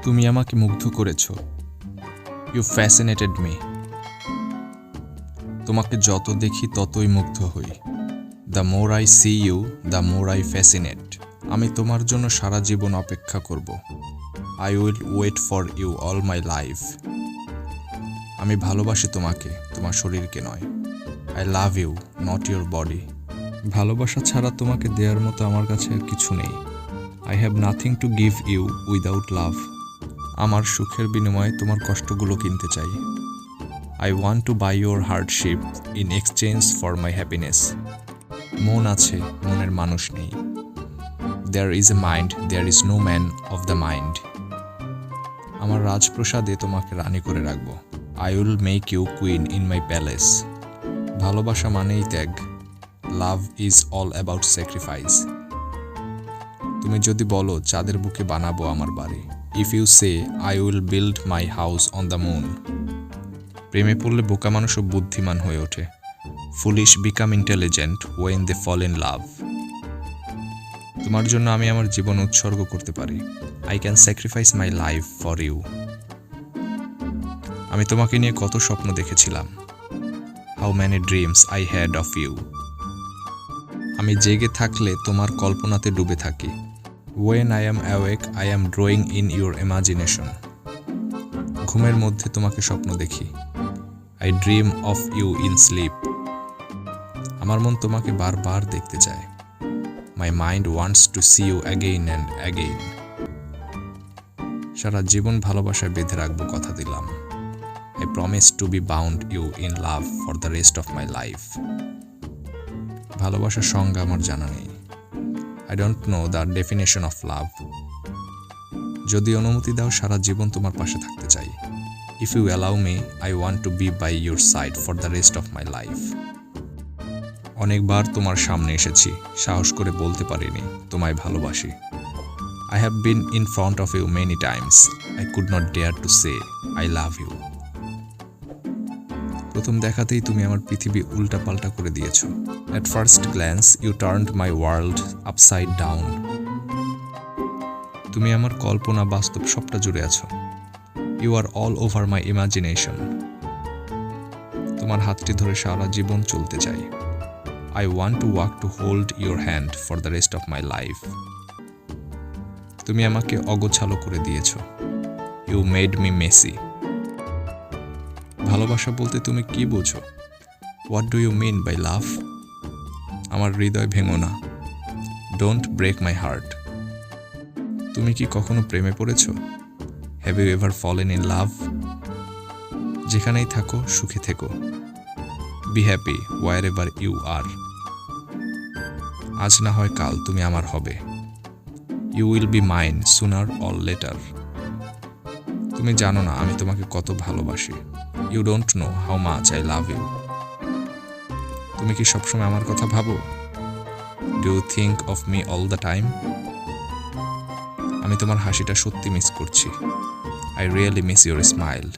তুমি আমাকে মুগ্ধ করেছ। You fascinated me. তোমাকে যত দেখি ততই মুগ্ধ হই। The more I see you, the more I fascinate. আমি তোমার জন্য সারা জীবন অপেক্ষা করব। I will wait for you all my life. আমি ভালোবাসি তোমাকে, তোমার শরীরকে নয়। I love you, not your body. ভালোবাসা ছাড়া তোমাকে দেওয়ার মতো আমার কাছে আর কিছু নেই। I have nothing to give you without love. আমার সুখের বিনিময়ে তোমার কষ্টগুলো কিনতে চাই। I want to buy your hardship in exchange for my happiness. মন আছে, মনের মানুষ নেই। There is a mind, there is no man of the mind. আমার রাজপ্রসাদে তোমাকে রানী করে রাখব। I will make you queen in my palace. ভালোবাসা মানেই ত্যাগ। Love is all about sacrifice. তুমি যদি বলো চাঁদের বুকে বানাবো আমার বাড়ি। If you say I will build my house on the moon. প্রেমে পড়লে বোকা মানুষও বুদ্ধিমান হয়ে ওঠে। Foolish become intelligent when they fall in love. তোমার জন্য আমি আমার জীবন উৎসর্গ করতে পারি। I can sacrifice my life for you. আমি তোমাকে নিয়ে কত স্বপ্ন দেখেছিলাম। How many dreams I had of you. আমি জেগে থাকলে তোমার কল্পনাতে ডুবে থাকি। When I am awake I am drawing in your imagination. ঘুমের মধ্যে তোমাকে স্বপ্ন দেখি। I dream of you in sleep. আমার মন তোমাকে বারবার দেখতে চায়। My mind wants to see you again and again. সারা জীবন ভালোবাসায় বেঁধে রাখবো, কথা দিলাম। I promise to be bound you in love for the rest of my life. ভালোবাসার সংজ্ঞা আমার জানা নেই। I don't know the definition of love. যদি অনুমতি দাও সারা জীবন তোমার পাশে থাকতে চাই। If you allow me I want to be by your side for the rest of my life. অনেকবার তোমার সামনে এসেছি, সাহস করে বলতে পারিনি তোমায় ভালোবাসি। I have been in front of you many times. I could not dare to say I love you. প্রথম দেখাতেই তুমি আমার পৃথিবী উল্টাপাল্টা করে দিয়েছ। At first glance you turned my world upside down. তুমি আমার কল্পনা বাস্তব সবটা জুড়ে আছো। You are all over my imagination. তোমার হাতটি ধরে সারা জীবন চলতে চাই। I want to walk to hold your hand for the rest of my life. তুমি আমাকে অগোছালো করে দিয়েছ। You made me messy. ভালোবাসা বলতে তুমি কি বোঝো? What do you mean by love? আমার হৃদয় ভেঙো না। Don't break my heart. তুমি কি কখনো প্রেমে পড়েছ? Have you ever fallen in love? যেখানেই থাকো সুখে থেকো। Be happy where ever you are. আজ না হয় কাল তুমি আমার হবে। You will be mine sooner or later. তুমি জানো না আমি তোমাকে কত ভালোবাসি। You don't know how much I love you. তুমি কি সবসময় আমার কথা ভাবো? Do you think of me all the time? আমি তোমার হাসিটা সত্যি মিস করছি। I really miss your smile.